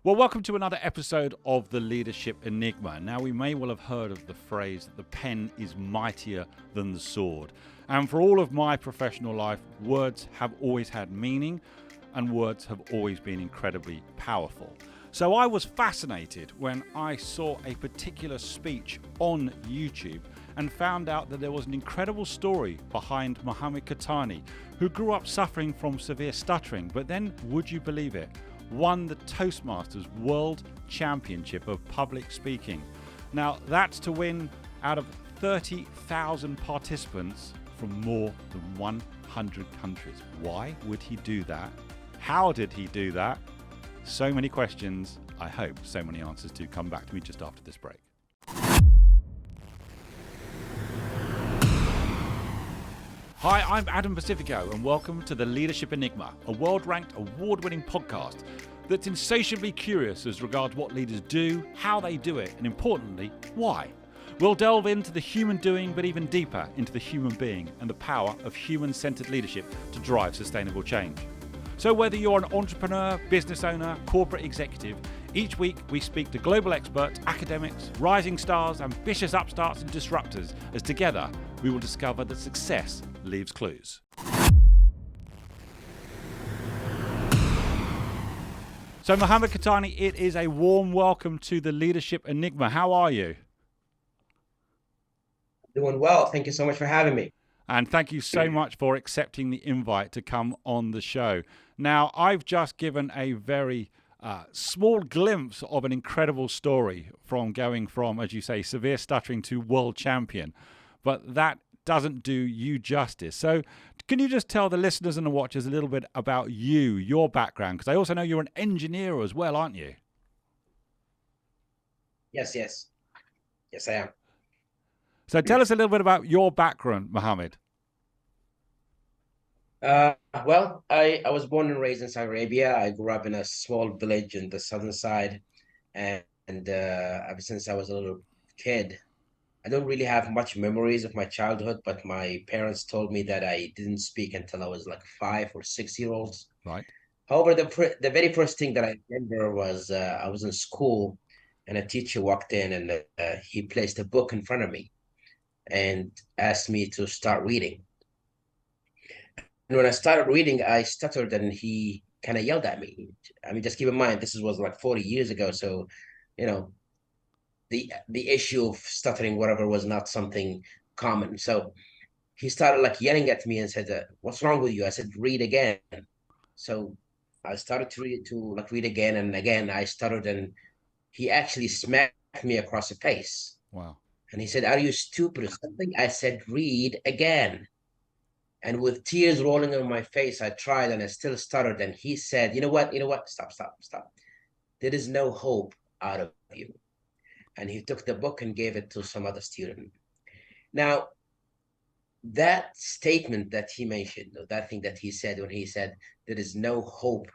Well, welcome to another episode of the Leadership Enigma. Now, we may well have heard of the phrase that the pen is mightier than the sword. And for all of my professional life, words have always had meaning and words have always been incredibly powerful. So I was fascinated when I saw a particular speech on YouTube and found out that there was an incredible story behind Mohammed Qahtani, who grew up suffering from severe stuttering, but then, would you believe it, won the Toastmasters World Championship of Public Speaking. Now, that's to win out of 30,000 participants from more than 100 countries. Why would he do that? How did he do that? So many questions. I hope so many answers do come back to me just after this break. Hi, I'm Adam Pacifico, and welcome to the Leadership Enigma, a world-ranked, award-winning podcast that's insatiably curious as regards what leaders do, how they do it, and importantly, why. We'll delve into the human doing, but even deeper into the human being and the power of human-centered leadership to drive sustainable change. So whether you're an entrepreneur, business owner, corporate executive, each week we speak to global experts, academics, rising stars, ambitious upstarts and disruptors, as together we will discover that success leaves clues. So Mohammed Qahtani, it is a warm welcome to the Leadership Enigma. How are you? Doing well. Thank you so much for having me. And thank you so much for accepting the invite to come on the show. Now, I've just given a very small glimpse of an incredible story from going from, as you say, severe stuttering to world champion. But that doesn't do you justice. So can you just tell the listeners and the watchers a little bit about you, your background? Because I also know you're an engineer as well, aren't you? Yes, I am. So tell us a little bit about your background, Mohammed. Well, I was born and raised in Saudi Arabia. I grew up in a small village in the southern side, and ever since I was a little kid, I don't really have much memories of my childhood, but my parents told me that I didn't speak until I was like 5 or 6 years old. Right. However, the very first thing that I remember was I was in school, and a teacher walked in and he placed a book in front of me and asked me to start reading. And when I started reading, I stuttered and he kind of yelled at me. I mean, just keep in mind, this was like 40 years ago. So, you know, the issue of stuttering, whatever, was not something common. So he started like yelling at me and said, "What's wrong with you?" I said, "Read again." So I started to read again and again. I stuttered and he actually smacked me across the face. Wow. And he said, "Are you stupid or something?" I said, "Read again." And with tears rolling on my face, I tried and I still stuttered. And he said, "You know what? Stop. There is no hope out of you." And he took the book and gave it to some other student. Now, that statement that he mentioned, or that thing that he said when he said, "There is no hope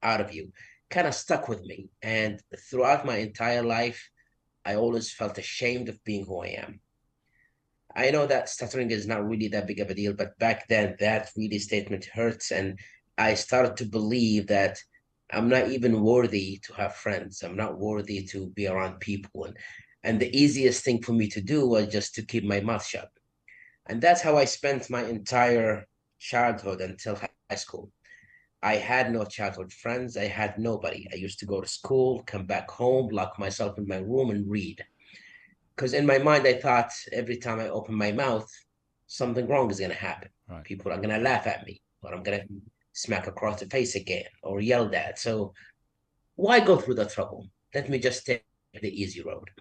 out of you," kind of stuck with me. And throughout my entire life, I always felt ashamed of being who I am. I know that stuttering is not really that big of a deal, but back then that really statement hurts. And I started to believe that I'm not even worthy to have friends. I'm not worthy to be around people. And the easiest thing for me to do was just to keep my mouth shut. And that's how I spent my entire childhood until high school. I had no childhood friends. I had nobody. I used to go to school, come back home, lock myself in my room and read. Because in my mind, I thought every time I open my mouth, something wrong is going to happen. Right. People are going to laugh at me, or I'm going to smack across the face again, or yelled at. So why go through the trouble? Let me just take the easy road.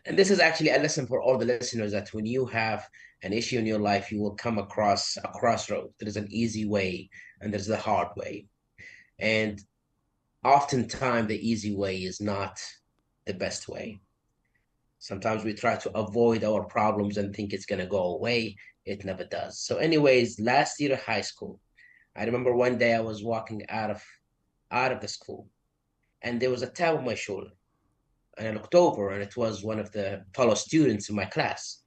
And this is actually a lesson for all the listeners, that when you have an issue in your life, you will come across a crossroad. There's an easy way and there's the hard way. And oftentimes the easy way is not the best way. Sometimes we try to avoid our problems and think it's going to go away. It never does. So anyways, last year of high school, I remember one day I was walking out of the school and there was a tap on my shoulder. And I looked over and it was one of the fellow students in my class.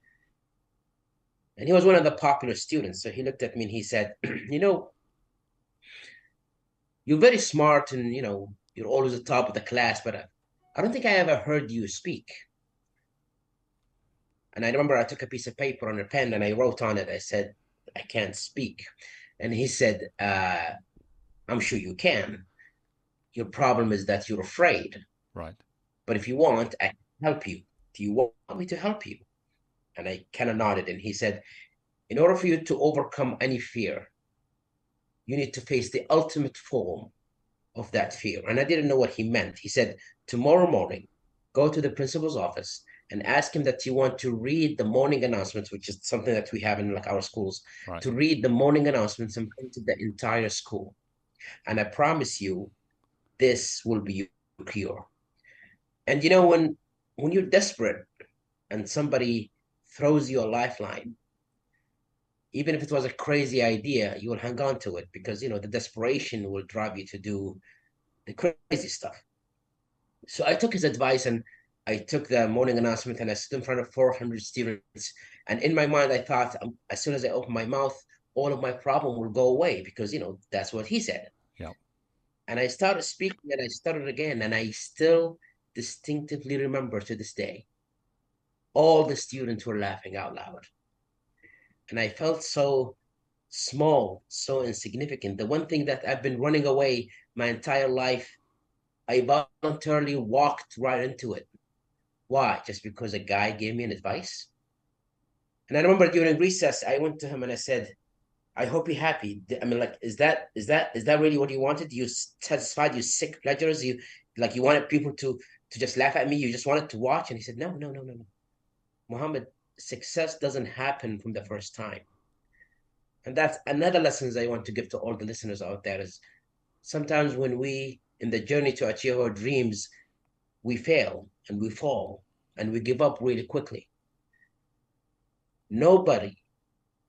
And he was one of the popular students. So he looked at me and he said, "You know, you're very smart and, You're always the top of the class, but I don't think I ever heard you speak. And I remember I took a piece of paper and a pen and I wrote on it. I said, I can't speak. And he said, I'm sure you can. Your problem is that you're afraid. Right. But if you want, I can help you. Do you want me to help you? And I kind of nodded. And he said, in order for you to overcome any fear, you need to face the ultimate form of that fear. And I didn't know what he meant. He said, tomorrow morning, go to the principal's office and ask him that you want to read the morning announcements, which is something that we have in like our schools, Right. to read the morning announcements in front of the entire school. And I promise you, this will be your cure. And you know, when you're desperate and somebody throws you a lifeline, even if it was a crazy idea, you will hang on to it because you know the desperation will drive you to do the crazy stuff. So I took his advice and I took the morning announcement and I stood in front of 400 students. And in my mind, I thought, as soon as I open my mouth, all of my problem will go away because, you know, that's what he said. Yep. And I started speaking and I stuttered again. And I still distinctively remember to this day, all the students were laughing out loud. And I felt so small, so insignificant. The one thing that I've been running away my entire life, I voluntarily walked right into it. Why? Just because a guy gave me an advice? And I remember during recess, I went to him and I said, I hope you're happy. I mean, like, is that really what you wanted? You satisfied your sick pleasures? You wanted people to just laugh at me? You just wanted to watch? And he said, no, no, no, no, no. Mohammed, success doesn't happen from the first time. And that's another lesson I want to give to all the listeners out there is sometimes when we, in the journey to achieve our dreams, we fail and we fall and we give up really quickly. Nobody,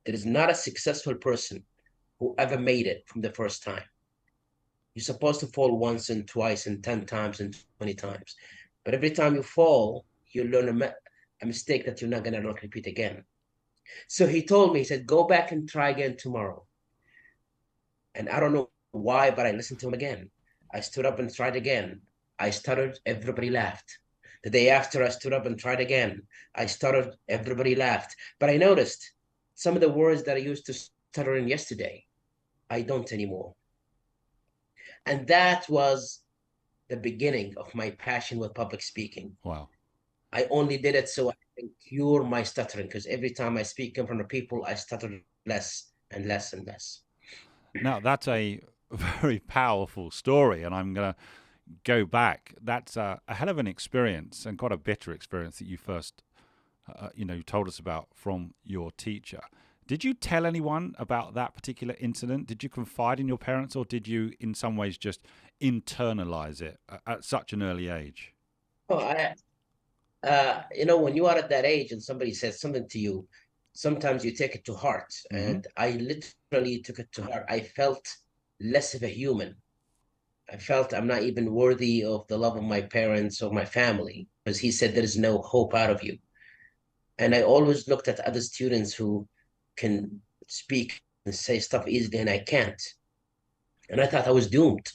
there is not a successful person who ever made it from the first time. You're supposed to fall once and twice and 10 times and 20 times. But every time you fall, you learn a mistake that you're not going to repeat again. So he told me, he said, go back and try again tomorrow. And I don't know why, but I listened to him again. I stood up and tried again. I stuttered, everybody laughed. The day after, I stood up and tried again. I stuttered, everybody laughed. But I noticed some of the words that I used to stutter in yesterday, I don't anymore. And that was the beginning of my passion with public speaking. Wow. I only did it so I can cure my stuttering because every time I speak in front of people, I stutter less and less and less. Now, that's a very powerful story, and I'm going to go back. That's a hell of an experience and quite a bitter experience that you first, told us about from your teacher. Did you tell anyone about that particular incident? Did you confide in your parents, or did you in some ways just internalize it at such an early age? Oh, when you are at that age and somebody says something to you, sometimes you take it to heart. Mm-hmm. And I literally took it to heart. I felt less of a human. I felt I'm not even worthy of the love of my parents or my family because he said there is no hope out of you. And I always looked at other students who can speak and say stuff easily and I can't. And I thought I was doomed.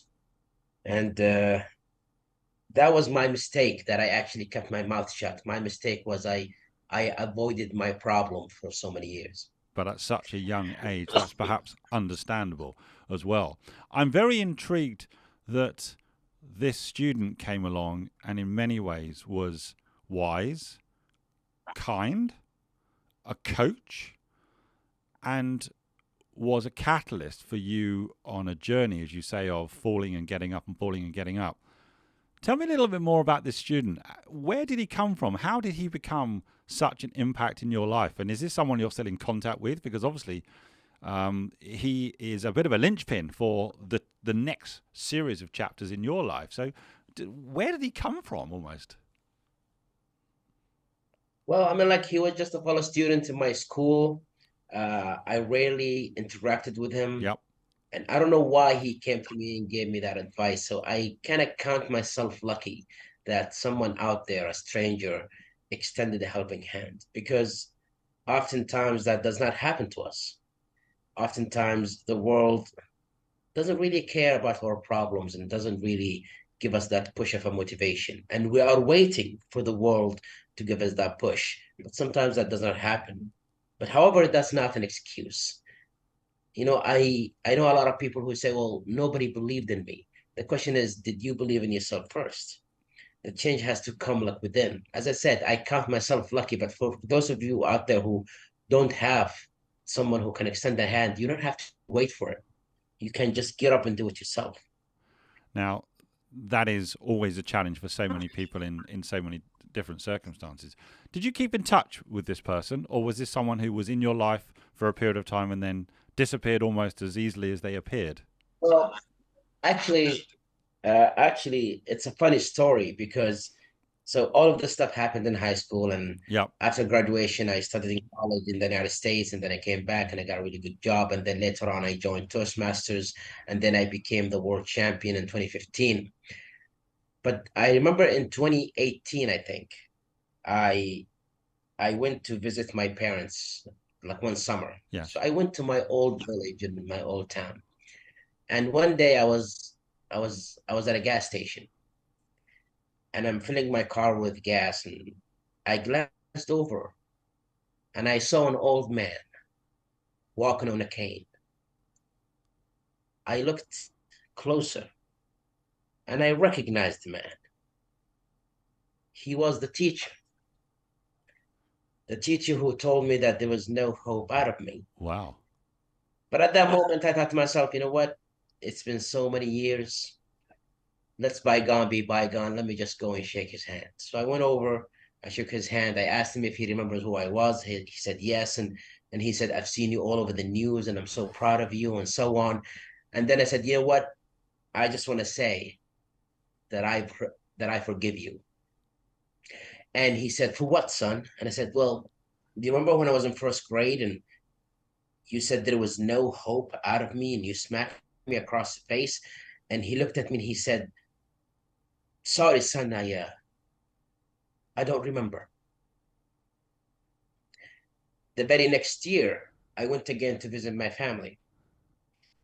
And that was my mistake that I actually kept my mouth shut. My mistake was I avoided my problem for so many years. But at such a young age, that's perhaps understandable as well. I'm very intrigued that this student came along and in many ways was wise, kind, a coach, and was a catalyst for you on a journey, as you say, of falling and getting up and falling and getting up. Tell me a little bit more about this student. Where did he come from? How did he become such an impact in your life? And is this someone you're still in contact with? Because obviously he is a bit of a linchpin for the next series of chapters in your life. So where did he come from almost? Well, I mean, like he was just a fellow student in my school. I rarely interacted with him. Yep. And I don't know why he came to me and gave me that advice. So I kind of count myself lucky that someone out there, a stranger, extended a helping hand because oftentimes that does not happen to us. Oftentimes the world doesn't really care about our problems and doesn't really give us that push of a motivation. And we are waiting for the world to give us that push. But sometimes that does not happen. But however, that's not an excuse. I know a lot of people who say, well, nobody believed in me. The question is, did you believe in yourself first? The change has to come like within. As I said, I count myself lucky, but for those of you out there who don't have someone who can extend a hand, you don't have to wait for it. You can just get up and do it yourself. Now, that is always a challenge for so many people in so many different circumstances. Did you keep in touch with this person, or was this someone who was in your life for a period of time and then disappeared almost as easily as they appeared? Well, actually, it's a funny story because so all of this stuff happened in high school, and Yep. after graduation, I studied in college in the United States, and then I came back and I got a really good job, and then later on I joined Toastmasters, and then I became the world champion in 2015. But I remember in 2018, I think I I went to visit my parents like one summer. So Yes. I went to my old village in my old town, and one day I was at a gas station and I'm filling my car with gas, and I glanced over and I saw an old man walking on a cane. I looked closer and I recognized the man. He was the teacher who told me that there was no hope out of me. Wow. But at that moment, I thought to myself, you know what? It's been so many years. Let's bygone be bygone. Let me just go and shake his hand. So I went over, I shook his hand. I asked him if he remembers who I was. He said yes. And he said, I've seen you all over the news and I'm so proud of you and so on. And then I said, you know what? I just want to say that I forgive you. And he said, for what, son? And I said, well, do you remember when I was in first grade and you said there was no hope out of me and you smacked me across the face? And he looked at me and he said, sorry, son, I don't remember. The very next year, I went again to visit my family.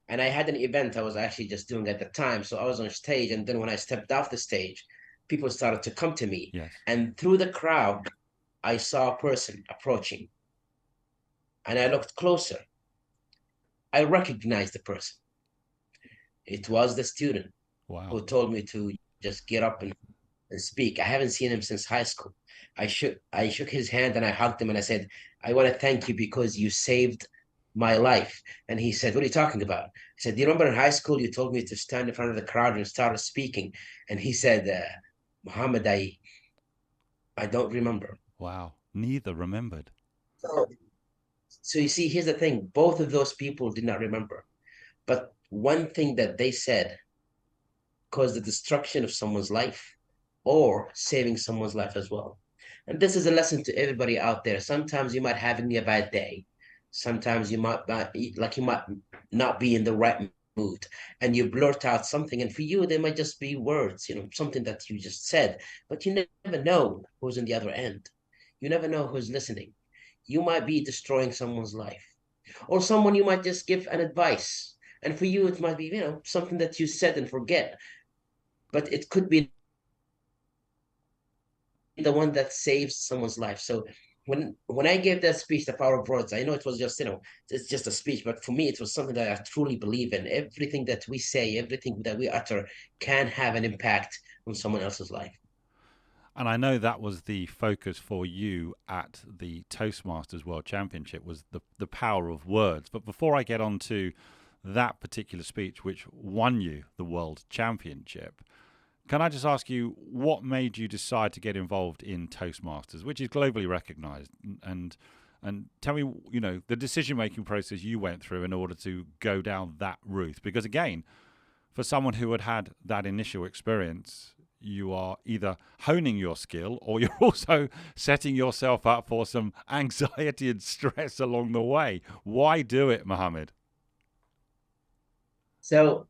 And I had an event I was actually just doing at the time. So I was on stage. And then when I stepped off the stage, people started to come to me. Yes. And through the crowd, I saw a person approaching. And I looked closer. I recognized the person. It was the student Wow. who told me to just get up and speak. I haven't seen him since high school. I shook his hand and I hugged him and I said, I want to thank you because you saved my life. And he said, what are you talking about? I said, do you remember in high school you told me to stand in front of the crowd and start speaking? And he said, Muhammad, I don't remember. Wow. Neither remembered. So, so you see, here's the thing. Both of those people did not remember. But one thing that they said caused the destruction of someone's life or saving someone's life as well. And this is a lesson to everybody out there. Sometimes you might have a bad day. Sometimes you might not, like you might not be in the right mood and you blurt out something. And for you, they might just be words, something that you just said, but you never know who's in the other end. You never know who's listening. You might be destroying someone's life or someone you might just give an advice. And for you, it might be, something that you said and forget, but it could be the one that saves someone's life. So when I gave that speech, The Power of Words, I know it was just, it's just a speech, but for me, it was something that I truly believe in. Everything that we say, everything that we utter can have an impact on someone else's life. And I know that was the focus for you at the Toastmasters World Championship, was the power of words. But before I get on to that particular speech, which won you the World Championship, can I just ask you, what made you decide to get involved in Toastmasters, which is globally recognized? And tell me, the decision-making process you went through in order to go down that route. Because again, for someone who had had that initial experience, you are either honing your skill or you're also setting yourself up for some anxiety and stress along the way. Why do it, Mohammed? So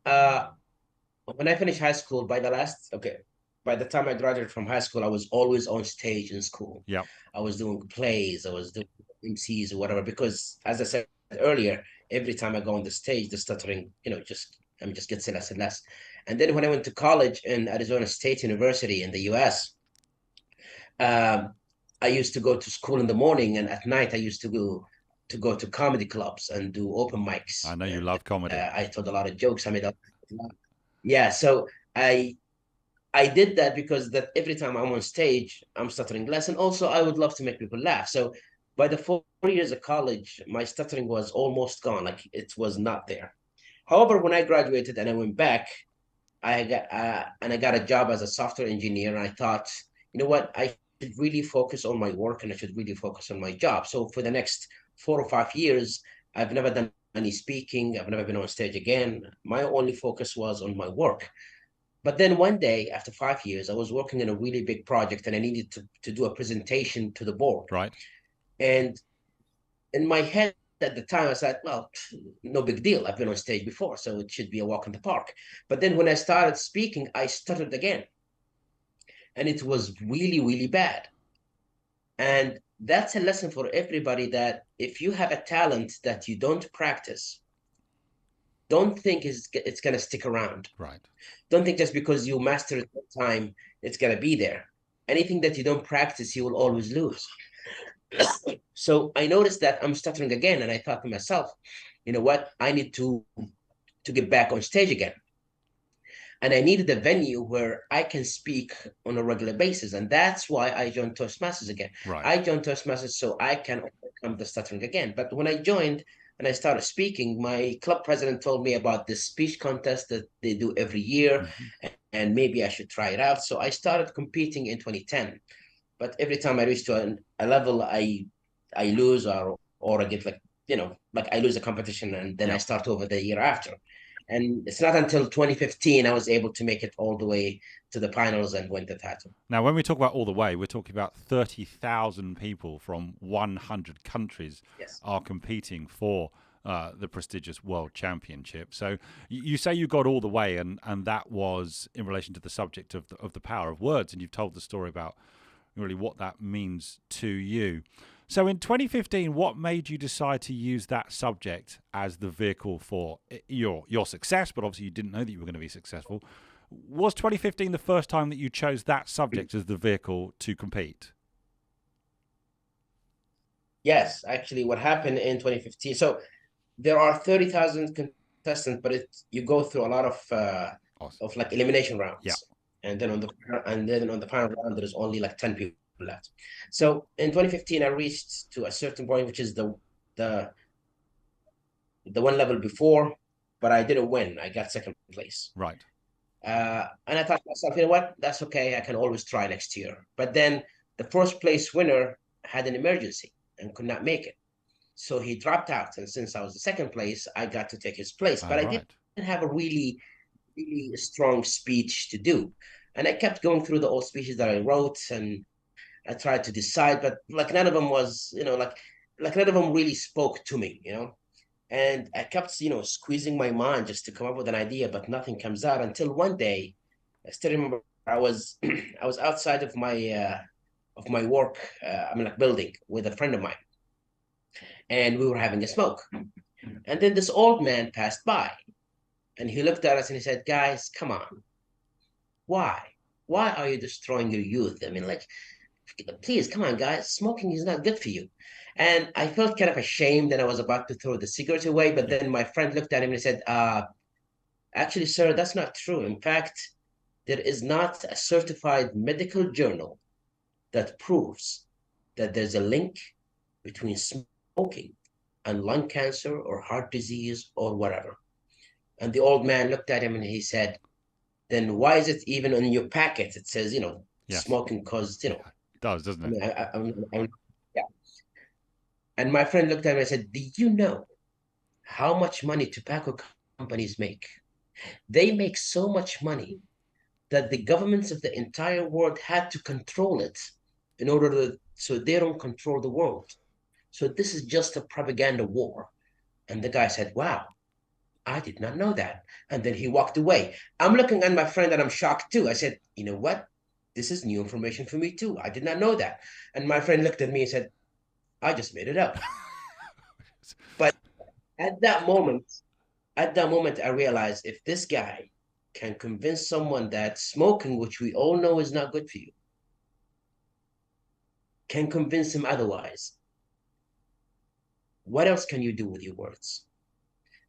when I finished high school, by the time I graduated from high school, I was always on stage in school. Yep. I was doing plays, I was doing MCs or whatever, because as I said earlier, every time I go on the stage, the stuttering, just gets less and less. And then when I went to college in Arizona State University in the US, um, I used to go to school in the morning, and at night I used to go to comedy clubs and do open I mics. know you And love comedy. I told a lot of jokes. I made a yeah. So I did that because that every time I'm on stage, I'm stuttering less, and also I would love to make people laugh. So by the 4 years of college, my stuttering was almost gone, like it was not there. However, when I graduated and I went back, I got a job as a software engineer, and I thought, you know what, I should really focus on my work and I should really focus on my job. So for the next 4 or 5 years, I've never done any speaking. I've never been on stage again. My only focus was on my work. But then one day, after 5 years, I was working on a really big project and I needed to do a presentation to the board. Right. And in my head at the time, I said, well, no big deal. I've been on stage before, so it should be a walk in the park. But then when I started speaking, I stuttered again. And it was really, really bad. And that's a lesson for everybody that if you have a talent that you don't practice, don't think it's going to stick around. Right. Don't think just because you master it one time, it's going to be there. Anything that you don't practice, you will always lose. So I noticed that I'm stuttering again, and I thought to myself, you know what? I need to get back on stage again. And I needed a venue where I can speak on a regular basis. And that's why I joined Toastmasters again. Right. I joined Toastmasters so I can overcome the stuttering again. But when I joined and I started speaking, my club president told me about this speech contest that they do every year, and maybe I should try it out. So I started competing in 2010. But every time I reach to a level, I lose, or I get like, like I lose a competition, and then I Yep. start over the year after. And it's not until 2015 I was able to make it all the way to the finals and win the title. Now, when we talk about all the way, we're talking about 30,000 people from 100 countries Yes. are competing for the prestigious World Championship. So you say you got all the way, and that was in relation to the subject of the power of words, and you've told the story about really what that means to you. So in 2015, what made you decide to use that subject as the vehicle for your success? But obviously you didn't know that you were going to be successful. Was 2015 the first time that you chose that subject as the vehicle to compete? Yes, actually, what happened in 2015. So there are 30,000 contestants, but you go through a lot Awesome. of like elimination Yeah. rounds, and then on the final round there is only like 10 people left. So in 2015, I reached to a certain point, which is the one level before, but I didn't win. I got second place. Right. And I thought to myself, you know what? That's okay. I can always try next year. But then the first place winner had an emergency and could not make it. So he dropped out. And since I was the second place, I got to take his place. But I didn't Right. have a really, really strong speech to do. And I kept going through the old speeches that I wrote, and I tried to decide, but like none of them was, like none of them really spoke to me, And I kept, squeezing my mind just to come up with an idea, but nothing comes out until one day. I still remember I was I was outside of my work, like building with a friend of mine, and we were having a smoke. And then this old man passed by, and he looked at us and he said, "Guys, come on, why? Why are you destroying your youth? I mean, like, please, come on, guys, smoking is not good for you." And I felt kind of ashamed that I was about to throw the cigarette away, but Yeah. then my friend looked at him and he said, actually, sir, that's not true. In fact, there is not a certified medical journal that proves that there's a link between smoking and lung cancer or heart disease or whatever. And the old man looked at him and he said, then why is it even on your packet? It says, Yes. smoking caused, Yeah. It does, doesn't I it? mean, yeah. And my friend looked at me and said, do you know how much money tobacco companies make? They make so much money that the governments of the entire world had to control it in order so they don't control the world. So this is just a propaganda war. And the guy said, wow, I did not know that. And then he walked away. I'm looking at my friend and I'm shocked too. I said, you know what? This is new information for me too. I did not know that. And my friend looked at me and said, I just made it up. But at that moment, I realized if this guy can convince someone that smoking, which we all know is not good for you, can convince him otherwise, what else can you do with your words?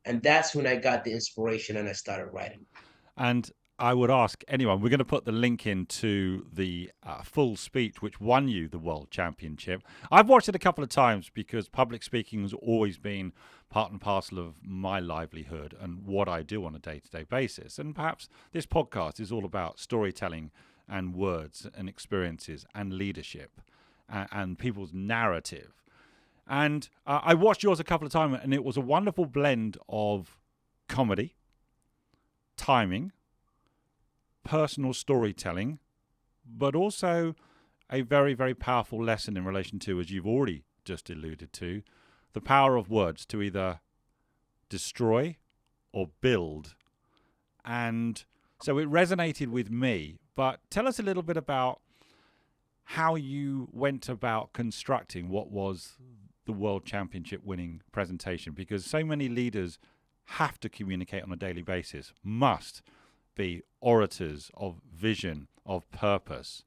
And that's when I got the inspiration and I started writing. And I would ask anyone, we're going to put the link into the full speech which won you the World Championship. I've watched it a couple of times because public speaking has always been part and parcel of my livelihood and what I do on a day-to-day basis. And perhaps this podcast is all about storytelling and words and experiences and leadership and people's narrative. And I watched yours a couple of times, and it was a wonderful blend of comedy, timing, personal storytelling, but also a very, very powerful lesson in relation to, as you've already just alluded to, the power of words to either destroy or build. And so it resonated with me. But tell us a little bit about how you went about constructing what was the World Championship winning presentation, because so many leaders have to communicate on a daily basis, must be orators of vision, of purpose,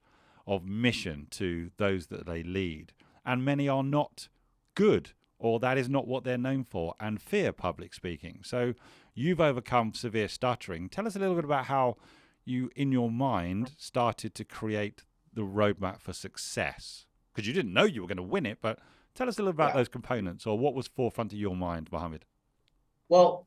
of mission to those that they lead. And many are not good, or that is not what they're known for, and fear public speaking. So you've overcome severe stuttering. Tell us a little bit about how you, in your mind, started to create the roadmap for success, because you didn't know you were going to win it, but tell us a little about those components, or what was forefront of your mind, Mohammed. Well,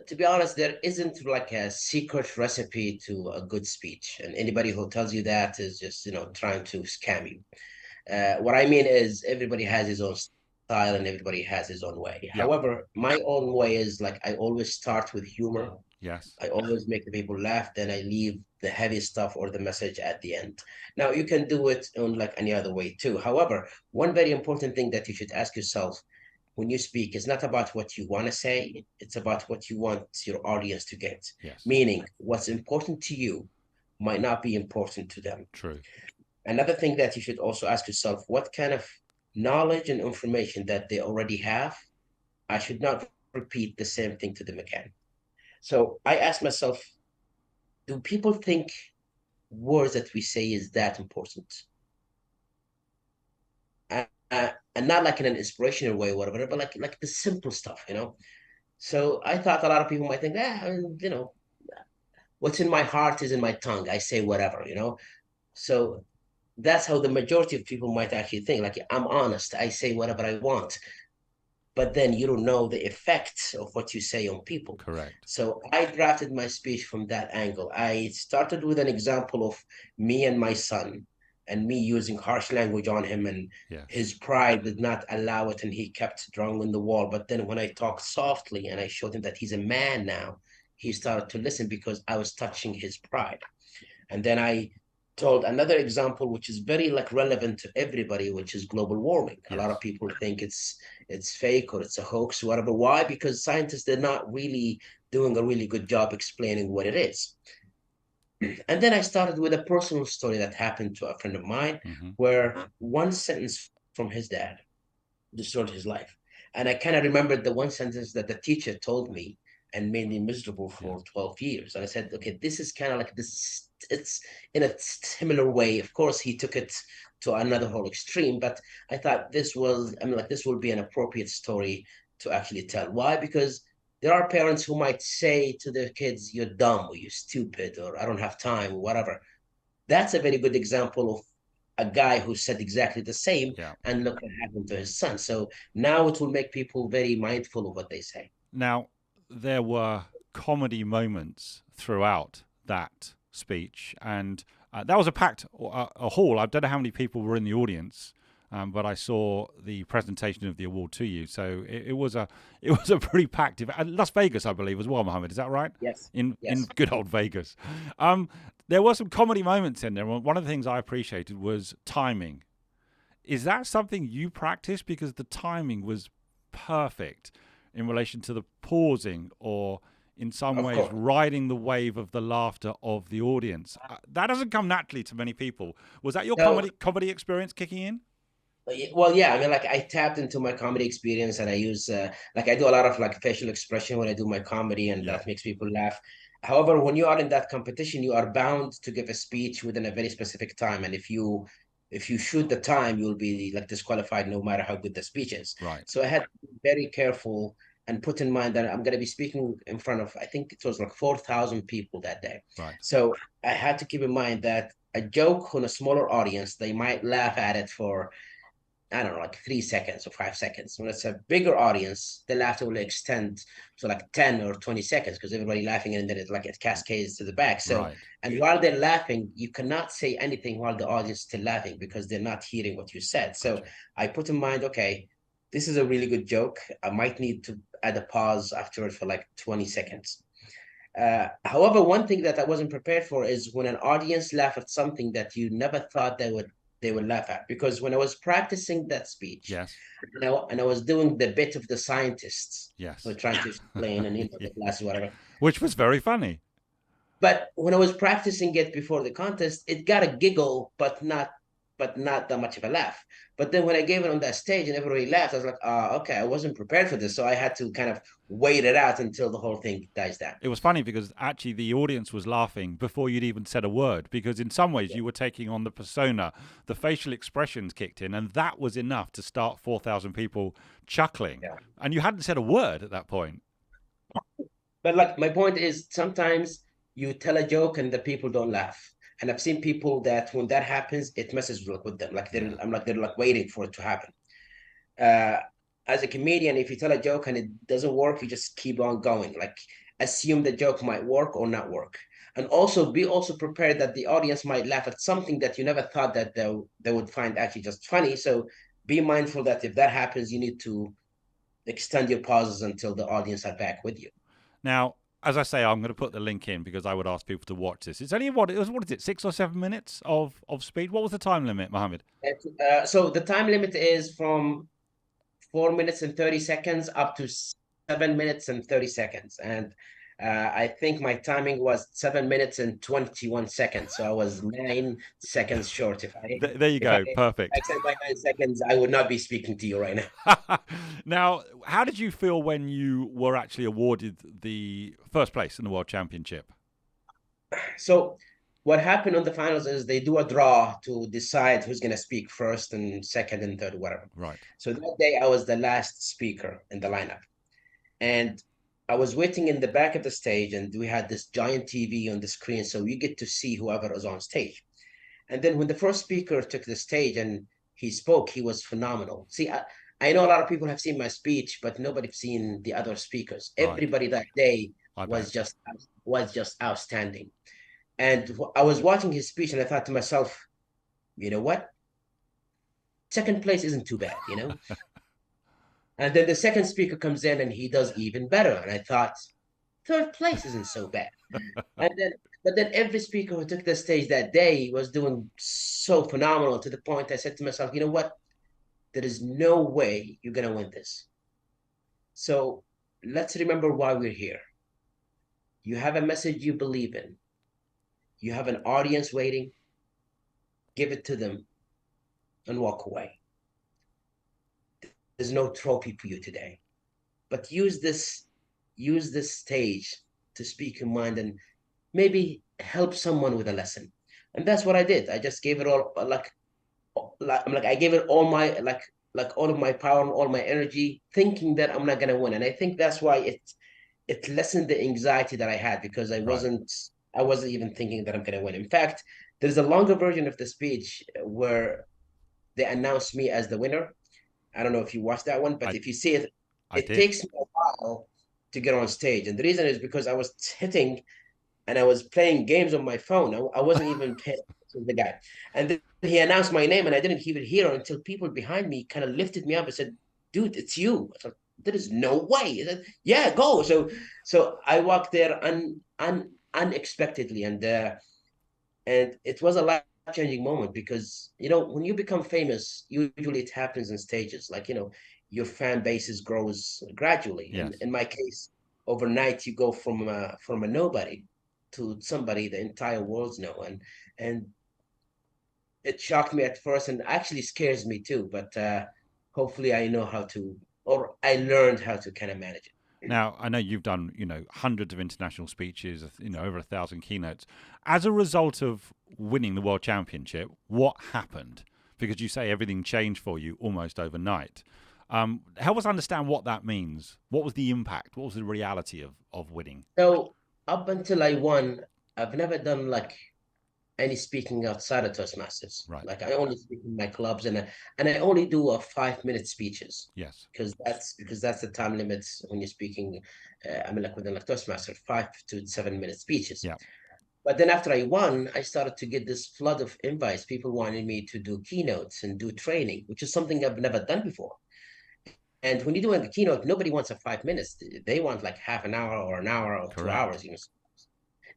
to be honest, there isn't like a secret recipe to a good speech, and anybody who tells you that is just trying to scam you. What I mean is everybody has his own style and everybody has his own way. Yeah. However, my own way is like I always start with humor. Yes. I always make the people laugh, then I leave the heavy stuff or the message at the end. Now you can do it on like any other way too. However, one very important thing that you should ask yourself when you speak is not about what you want to say, it's about what you want your audience to get. Yes. Meaning what's important to you might not be important to them. True. Another thing that you should also ask yourself, what kind of knowledge and information that they already have, I should not repeat the same thing to them again. So I ask myself, do people think words that we say is that important? And not like in an inspirational way or whatever, but like the simple stuff. So I thought a lot of people might think, what's in my heart is in my tongue. I say whatever. So that's how the majority of people might actually think. Like, I'm honest. I say whatever I want. But then you don't know the effect of what you say on people. Correct. So I drafted my speech from that angle. I started with an example of me and my son, and me using harsh language on him, and his pride did not allow it, and he kept drawing on the wall. But then when I talked softly and I showed him that he's a man now, he started to listen because I was touching his pride. And then I told another example, which is very like relevant to everybody, which is global warming. A lot of people think it's fake or it's a hoax or whatever. Why? Because scientists, they're not really doing a really good job explaining what it is. And then I started with a personal story that happened to a friend of mine, where one sentence from his dad destroyed his life. And I kind of remembered the one sentence that the teacher told me and made me miserable for 12 years. And I said, okay, this is kind of like this, it's in a similar way. Of course, he took it to another whole extreme, but I thought this will be an appropriate story to actually tell. Why? Because there are parents who might say to their kids, you're dumb, or you're stupid, or I don't have time, or whatever. That's a very good example of a guy who said exactly the same, and look what happened to his son. So now it will make people very mindful of what they say. Now, there were comedy moments throughout that speech, and that was a packed a hall. I don't know how many people were in the audience, but I saw the presentation of the award to you. So it was a pretty packed event. Las Vegas, I believe, as well, Mohammed. Is that right? Yes. In good old Vegas. There were some comedy moments in there. One of the things I appreciated was timing. Is that something you practice? Because the timing was perfect in relation to the pausing, or in some ways riding the wave of the laughter of the audience. That doesn't come naturally to many people. Was that your comedy experience kicking in? Well, yeah. I mean, like I tapped into my comedy experience, and I use I do a lot of like facial expression when I do my comedy, and that makes people laugh. However, when you are in that competition, you are bound to give a speech within a very specific time. And if you shoot the time, you'll be like disqualified no matter how good the speech is. Right. So I had to be very careful and put in mind that I'm going to be speaking in front of, I think it was like 4,000 people that day. Right. So I had to keep in mind that a joke on a smaller audience, they might laugh at it for, I don't know, like 3 seconds or 5 seconds. When it's a bigger audience, the laughter will extend to like 10 or 20 seconds because everybody laughing and then it cascades to the back. So, Right. and while they're laughing, you cannot say anything while the audience is still laughing because they're not hearing what you said. So Gotcha. I put in mind, okay, this is a really good joke. I might need to add a pause afterward for like 20 seconds. However, one thing that I wasn't prepared for is when an audience laugh at something that you never thought they would laugh at. Because when I was practicing that speech, Yes. and I was doing the bit of the scientists, Yes. were trying to explain and Yeah. the class whatever. Which was very funny. But when I was practicing it before the contest, it got a giggle, but not that much of a laugh. But then when I gave it on that stage and everybody laughed, I was like, okay, I wasn't prepared for this. So I had to kind of wait it out until the whole thing dies down. It was funny because actually the audience was laughing before you'd even said a word, because in some ways you were taking on the persona, the facial expressions kicked in, and that was enough to start 4,000 people chuckling. Yeah. And you hadn't said a word at that point. But like my point is sometimes you tell a joke and the people don't laugh. And I've seen people that when that happens, it messes with them. Like Yeah. they're like waiting for it to happen. Uh, as a comedian, if you tell a joke and it doesn't work, you just keep on going. Like assume the joke might work or not work. And also be also prepared that the audience might laugh at something that you never thought that they would find actually just funny. So be mindful that if that happens, you need to extend your pauses until the audience are back with you. Now, as I say, I'm going to put the link in because I would ask people to watch this. It's only what is it, 6 or 7 minutes of speed? What was the time limit, Mohammed? So the time limit is from 4 minutes and 30 seconds up to 7 minutes and 30 seconds. And I think my timing was 7 minutes and 21 seconds. So I was 9 seconds short. There you If I go. Perfect. extended by 9 seconds, I would not be speaking to you right now. Now, how did you feel when you were actually awarded the first place in the World Championship? So what happened on the finals is they do a draw to decide who's going to speak first and second and third, whatever. Right. So that day I was the last speaker in the lineup. And I was waiting in the back of the stage, and we had this giant TV on the screen, so you get to see whoever was on stage. And then when the first speaker took the stage and he spoke, he was phenomenal. See, I know a lot of people have seen my speech, but nobody's seen the other speakers. Right. Everybody that day I was bet. just outstanding. And I was watching his speech, and I thought to myself, you know what? Second place isn't too bad, you know? And then the second speaker comes in and he does even better. And I thought, third place isn't so bad. But then every speaker who took the stage that day was doing so phenomenal to the point I said to myself, you know what? There is no way you're gonna win this. So let's remember why we're here. You have a message you believe in. You have an audience waiting. Give it to them and walk away. There's no trophy for you today. But use this stage to speak your mind and maybe help someone with a lesson. And that's what I did. I just gave it all I gave it all my all of my power and all my energy, thinking that I'm not gonna win. And I think that's why it lessened the anxiety that I had because Right. I wasn't even thinking that I'm gonna win. In fact, there's a longer version of the speech where they announced me as the winner. I don't know if you watched that one, but I if you see it, I it did. takes me a while to get on stage. And the reason is because I was hitting and I was playing games on my phone. I wasn't even paying attention to the guy. And then he announced my name, and I didn't even hear it until people behind me kind of lifted me up and said, "Dude, it's you." I thought, there is no way. I said, yeah, go. So I walked there unexpectedly, and it was a life-changing moment because when you become famous, usually it happens in stages. Like your fan bases grows gradually, and Yes. in my case, overnight you go from a nobody to somebody the entire world know, and it shocked me at first, and actually scares me too. But hopefully, I know how to, or I learned how to kind of manage it. Now, I know you've done, hundreds of international speeches, over 1,000 keynotes. As a result of winning the World Championship, what happened? Because you say everything changed for you almost overnight. Help us understand what that means. What was the impact? What was the reality of winning? So up until I won, I've never done like any speaking outside of Toastmasters. Right. Like I only speak in my clubs, and I only do a 5 minute speeches Yes. because that's the time limits when you're speaking. I mean, like within like Toastmaster, 5 to 7 minute speeches. Yeah. But then after I won, I started to get this flood of invites. People wanted me to do keynotes and do training, which is something I've never done before. And when you're doing a keynote, nobody wants a 5 minutes. They want like half an hour or an hour or two Correct. hours.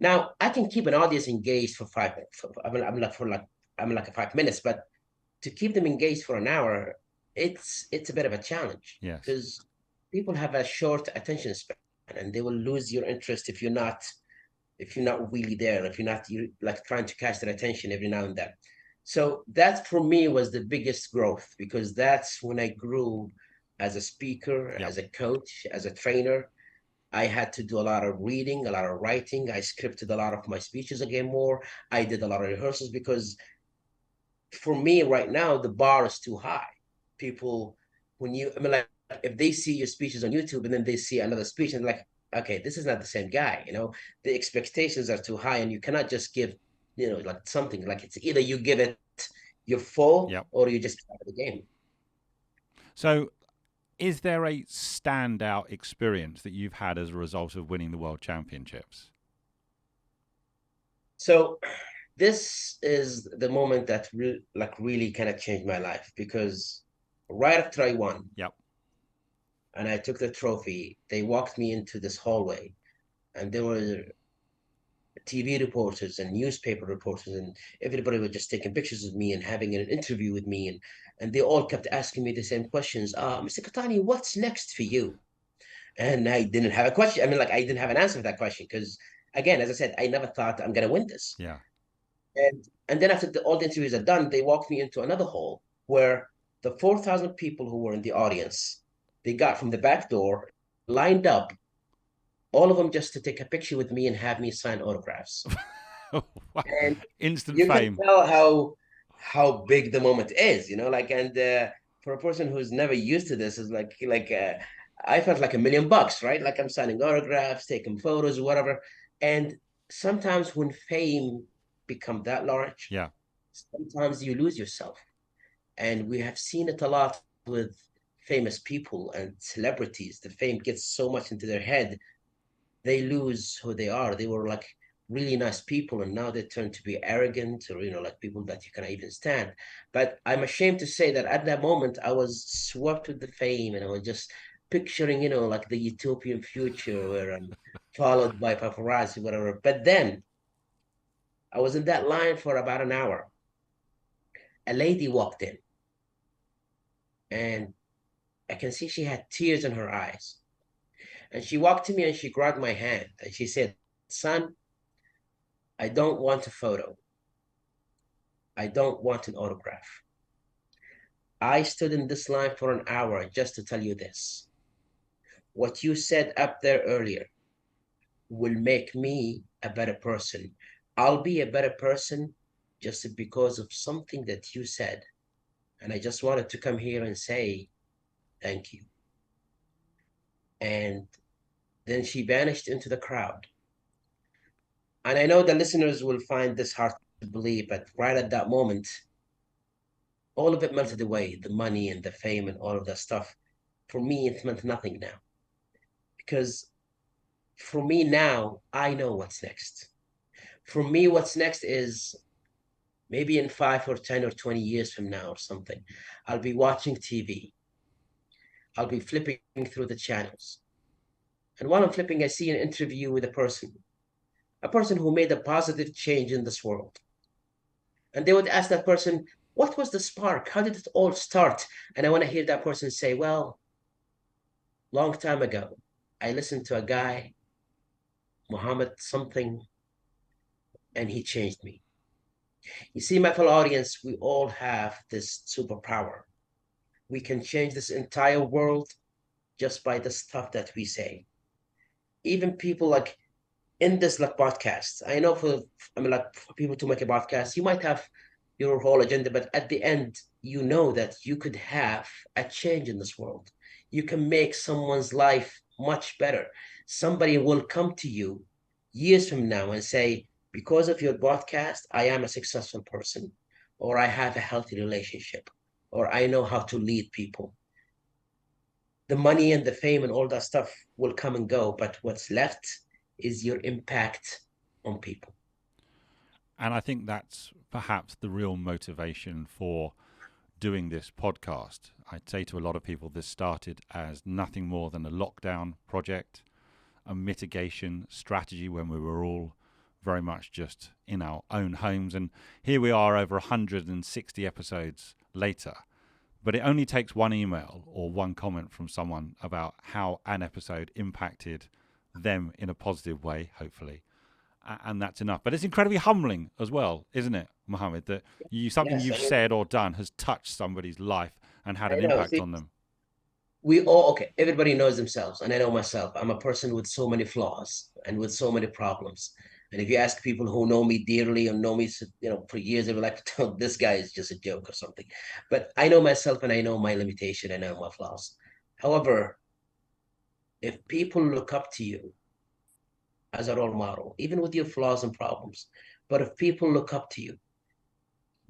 Now I can keep an audience engaged for five. I'm like a 5 minutes, but to keep them engaged for an hour, it's a bit of a challenge Yes. because people have a short attention span and they will lose your interest if you're not really there, if you're not you like trying to catch their attention every now and then. So that for me was the biggest growth because that's when I grew as a speaker, Yeah. as a coach, as a trainer. I had to do a lot of reading, a lot of writing. I scripted a lot of my speeches again more. I did a lot of rehearsals because for me right now, the bar is too high. People, I mean, like, if they see your speeches on YouTube and then they see another speech and like, okay, this is not the same guy, the expectations are too high and you cannot just give, like something like it's either you give it your full Yep. or you just out of the game. So, is there a standout experience that you've had as a result of winning the World Championships? So this is the moment that really kind of changed my life because right after I won Yep. and I took the trophy, they walked me into this hallway and there were TV reporters and newspaper reporters and everybody was just taking pictures of me and having an interview with me and they all kept asking me the same questions. Mr. Qahtani, what's next for you? And I didn't have a question. I mean, like I didn't have an answer for that question because again, as I said, I never thought I'm gonna win this. Yeah. And then after all the interviews are done, they walked me into another hall where the 4,000 people who were in the audience, they got from the back door, lined up, all of them just to take a picture with me and have me sign autographs. And Instant you can fame. tell how big the moment is, like and for a person who's never used to this, is I felt like $1 million, right? Like I'm signing autographs, taking photos, whatever. And sometimes when fame become that large, Yeah. sometimes you lose yourself. And we have seen it a lot with famous people and celebrities. The fame gets so much into their head, they lose who they are. They were like really nice people, and now they turn to be arrogant or, like people that you cannot even stand. But I'm ashamed to say that at that moment, I was swept with the fame and I was just picturing, like the utopian future where I'm followed by paparazzi, whatever. But then I was in that line for about an hour. A lady walked in and I can see she had tears in her eyes. And she walked to me and she grabbed my hand and she said, "Son, I don't want a photo. I don't want an autograph. I stood in this line for an hour just to tell you this. What you said up there earlier will make me a better person. I'll be a better person just because of something that you said. And I just wanted to come here and say thank you." And then she vanished into the crowd. And I know the listeners will find this hard to believe, but right at that moment, all of it melted away, the money and the fame and all of that stuff. For me, it meant nothing now. Because for me now, I know what's next. For me, what's next is maybe in 5 or 10 or 20 years from now or something, I'll be watching TV. I'll be flipping through the channels. And while I'm flipping, I see an interview with a person who made a positive change in this world. And they would ask that person, what was the spark? How did it all start? And I want to hear that person say, well, long time ago, I listened to a guy, Mohammed something, and he changed me. You see, my fellow audience, we all have this superpower. We can change this entire world just by the stuff that we say. even people like in this like podcast, I know like for people to make a podcast, you might have your whole agenda, but at the end, you know that you could have a change in this world. You can make someone's life much better. Somebody will come to you years from now and say, because of your podcast, I am a successful person, or I have a healthy relationship, or I know how to lead people. The money and the fame and all that stuff will come and go, but what's left is your impact on people. And I think that's perhaps the real motivation for doing this podcast. I'd say to a lot of people, this started as nothing more than a lockdown project, a mitigation strategy when we were all very much just in our own homes. And here we are over 160 episodes later. But it only takes one email or one comment from someone about how an episode impacted them in a positive way, hopefully. And that's enough. But it's incredibly humbling as well, isn't it, Mohammed, that something Yes, you've said or done has touched somebody's life and had I an know. impact See, on them. we all, okay, everybody knows themselves, and I know myself. I'm a person with so many flaws and with so many problems. And if you ask people who know me dearly and know me, for years, they're like, "Oh, this guy is just a joke or something." But I know myself and I know my limitation and I know my flaws. However, if people look up to you as a role model, even with your flaws and problems, but if people look up to you,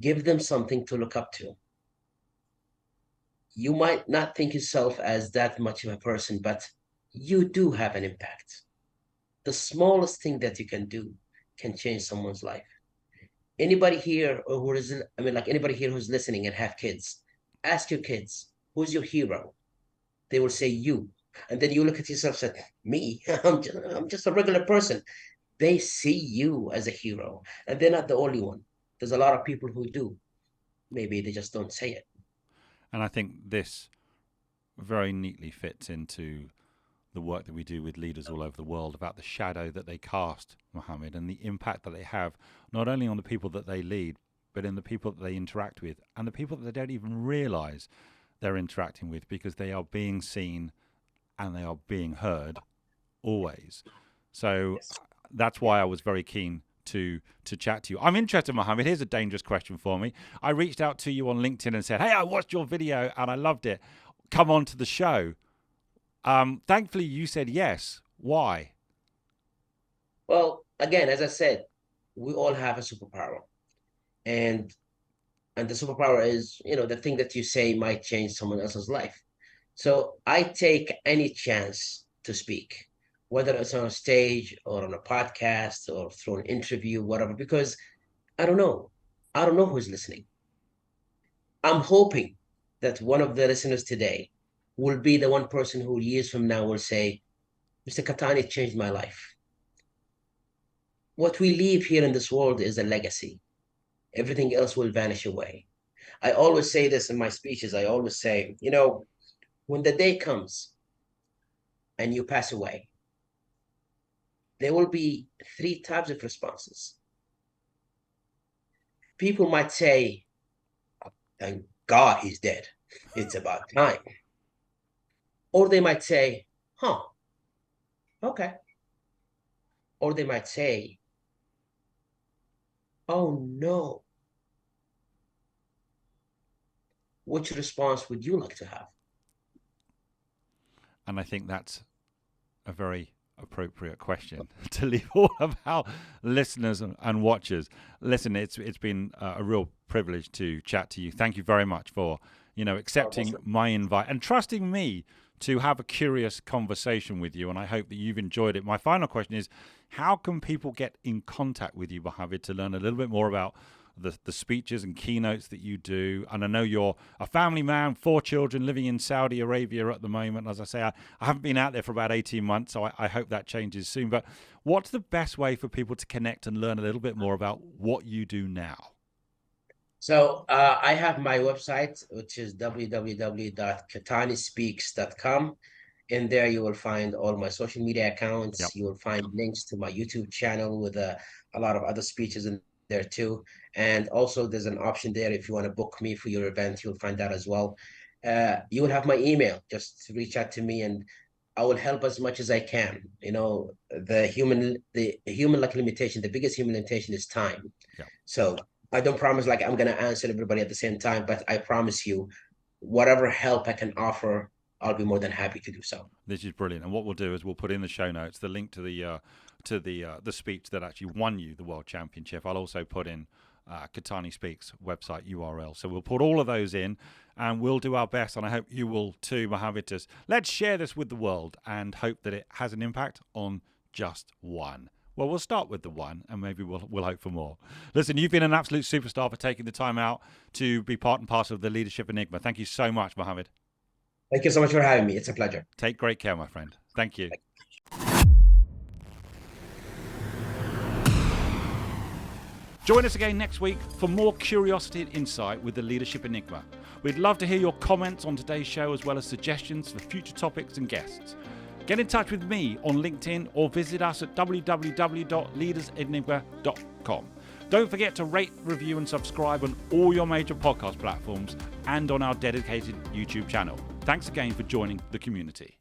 give them something to look up to. You might not think yourself as that much of a person, but you do have an impact. The smallest thing that you can do can change someone's life. Anybody here or who is, I mean, like anybody here who's listening and have kids, ask your kids, who's your hero? They will say you. And then you look at yourself and say, me, I'm just a regular person. They see you as a hero, and they're not the only one. There's a lot of people who do. Maybe they just don't say it. And I think this very neatly fits into the work that we do with leaders all over the world about the shadow that they cast, Mohammed, and the impact that they have not only on the people that they lead, but in the people that they interact with and the people that they don't even realize they're interacting with, because they are being seen and they are being heard always. So that's why I was very keen to chat to you. I'm interested, Mohammed. Here's a dangerous question for me. I reached out to you on LinkedIn and said, hey, I watched your video and I loved it. Come on to the show. Thankfully, you said yes. Why? Well, again, as I said, we all have a superpower, and the superpower is, the thing that you say might change someone else's life. So I take any chance to speak, whether it's on a stage or on a podcast or through an interview, whatever, because I don't know. I don't know who's listening. I'm hoping that one of the listeners today will be the one person who years from now will say, Mr. Qahtani changed my life. What we leave here in this world is a legacy. Everything else will vanish away. I always say this in my speeches. I always say, when the day comes and you pass away, there will be three types of responses. People might say, thank God he's dead. It's about time. Or they might say, huh, okay. Or they might say, oh no. Which response would you like to have? And I think that's a very appropriate question to leave all of our listeners and watchers. Listen, it's been a real privilege to chat to you. Thank you very much for accepting my invite and trusting me to have a curious conversation with you. And I hope that you've enjoyed it. My final question is, how can people get in contact with you, Mohammed, to learn a little bit more about the speeches and keynotes that you do? And I know you're a family man, 4 children, living in Saudi Arabia at the moment. As I say, I haven't been out there for about 18 months, so I hope that changes soon. But what's the best way for people to connect and learn a little bit more about what you do now? So I have my website, which is www.qahtanispeaks.com. In there, you will find all my social media accounts. Yep. You will find links to my YouTube channel with a lot of other speeches in there too. And also, there's an option there if you want to book me for your event, you'll find that as well. You will have my email. Just reach out to me, and I will help as much as I can. The human like limitation, the biggest human limitation is time. Yeah. So I don't promise like I'm gonna answer everybody at the same time, but I promise you, whatever help I can offer, I'll be more than happy to do so. This is brilliant. And what we'll do is we'll put in the show notes the link to the speech that actually won you the World Championship. I'll also put in Qahtani Speaks website URL. So we'll put all of those in, and we'll do our best, and I hope you will too, Mohammed. Let's share this with the world and hope that it has an impact on just one. Well, we'll start with the one, and maybe we'll hope for more. Listen, you've been an absolute superstar for taking the time out to be part and parcel of the Leadership Enigma. Thank you so much, Mohammed. Thank you so much for having me. It's a pleasure. Take great care, my friend. Thank you. Join us again next week for more curiosity and insight with the Leadership Enigma. We'd love to hear your comments on today's show, as well as suggestions for future topics and guests. Get in touch with me on LinkedIn or visit us at www.leadersenigma.com. Don't forget to rate, review and subscribe on all your major podcast platforms and on our dedicated YouTube channel. Thanks again for joining the community.